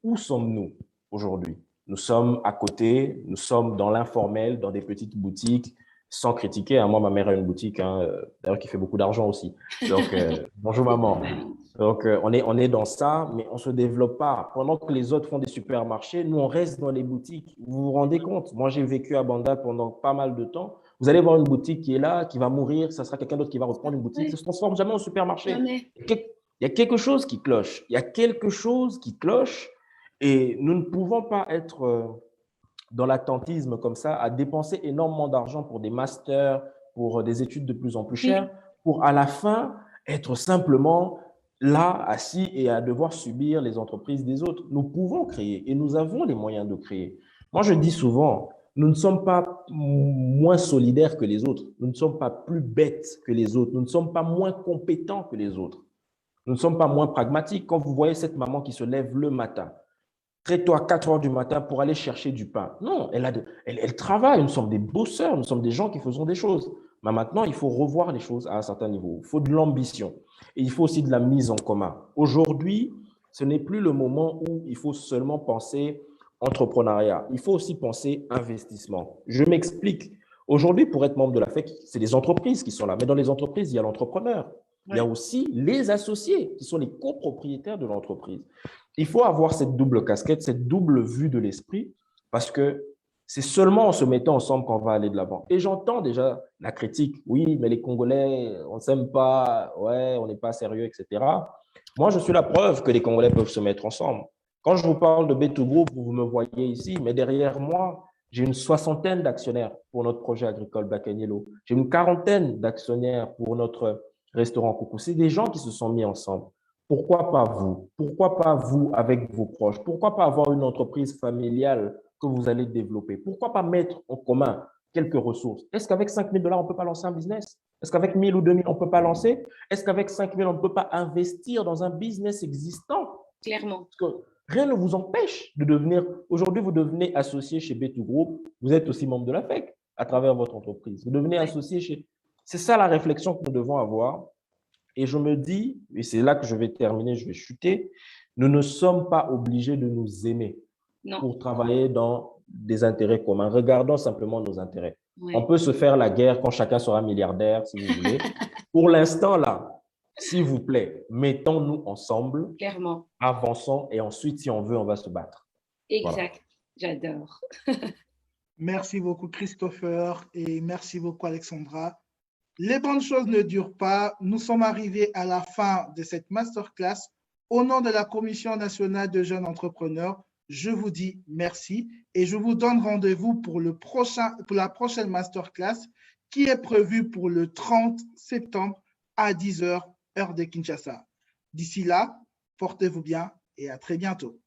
Où sommes-nous aujourd'hui? Nous sommes à côté, nous sommes dans l'informel, dans des petites boutiques, sans critiquer. Hein. Moi, ma mère a une boutique, hein, d'ailleurs, qui fait beaucoup d'argent aussi. Donc, bonjour maman. Donc, on est dans ça, mais on ne se développe pas. Pendant que les autres font des supermarchés, nous, on reste dans les boutiques. Vous vous rendez compte? Moi, j'ai vécu à Banda pendant pas mal de temps. Vous allez voir une boutique qui est là, qui va mourir, ça sera quelqu'un d'autre qui va reprendre une boutique. Ça ne se transforme jamais en supermarché. Jamais. Il y a quelque chose qui cloche. Il y a quelque chose qui cloche et nous ne pouvons pas être dans l'attentisme comme ça, à dépenser énormément d'argent pour des masters, pour des études de plus en plus chères, pour à la fin être simplement là, assis et à devoir subir les entreprises des autres. Nous pouvons créer et nous avons les moyens de créer. Moi, je dis souvent, nous ne sommes pas moins solidaires que les autres, nous ne sommes pas plus bêtes que les autres, nous ne sommes pas moins compétents que les autres, nous ne sommes pas moins pragmatiques. Quand vous voyez cette maman qui se lève le matin, très tôt à 4 heures du matin pour aller chercher du pain. Non, elle travaille, nous sommes des bosseurs, nous sommes des gens qui faisons des choses. Mais maintenant, il faut revoir les choses à un certain niveau. Il faut de l'ambition et il faut aussi de la mise en commun. Aujourd'hui, ce n'est plus le moment où il faut seulement penser entrepreneuriat. Il faut aussi penser investissement. Je m'explique. Aujourd'hui, pour être membre de la FEC, c'est les entreprises qui sont là. Mais dans les entreprises, il y a l'entrepreneur. Il y a aussi les associés qui sont les copropriétaires de l'entreprise. Il faut avoir cette double casquette, cette double vue de l'esprit, parce que c'est seulement en se mettant ensemble qu'on va aller de l'avant. Et j'entends déjà la critique. Oui, mais les Congolais, on ne s'aime pas, ouais, on n'est pas sérieux, etc. Moi, je suis la preuve que les Congolais peuvent se mettre ensemble. Quand je vous parle de B2 Group, vous me voyez ici, mais derrière moi, j'ai une soixantaine d'actionnaires pour notre projet agricole Black & Yellow. J'ai une quarantaine d'actionnaires pour notre restaurant Coucou. C'est des gens qui se sont mis ensemble. Pourquoi pas vous? Pourquoi pas vous avec vos proches? Pourquoi pas avoir une entreprise familiale que vous allez développer? Pourquoi pas mettre en commun quelques ressources? Est-ce qu'avec 5 000 $, on ne peut pas lancer un business? Est-ce qu'avec 1 000 ou 2 000, on ne peut pas lancer? Est-ce qu'avec 5 000, on ne peut pas investir dans un business existant? Clairement. Parce que rien ne vous empêche de devenir… Aujourd'hui, vous devenez associé chez B2 Group. Vous êtes aussi membre de la FEC à travers votre entreprise. Vous devenez associé chez… C'est ça la réflexion que nous devons avoir. Et je me dis, et c'est là que je vais terminer, je vais chuter, Nous ne sommes pas obligés de nous aimer Non. pour travailler dans des intérêts communs. Regardons simplement nos intérêts. Ouais. On peut se faire la guerre quand chacun sera milliardaire, si vous voulez. Pour l'instant, là, s'il vous plaît, mettons-nous ensemble, Clairement. avançons et ensuite, si on veut, on va se battre. Exact. Voilà. J'adore. Merci beaucoup, Christopher, et merci beaucoup, Alexandra. Les bonnes choses ne durent pas. Nous sommes arrivés à la fin de cette masterclass. Au nom de la Commission nationale de jeunes entrepreneurs, je vous dis merci et je vous donne rendez-vous pour la prochaine masterclass qui est prévue pour le 30 septembre à 10h, heure de Kinshasa. D'ici là, portez-vous bien et à très bientôt.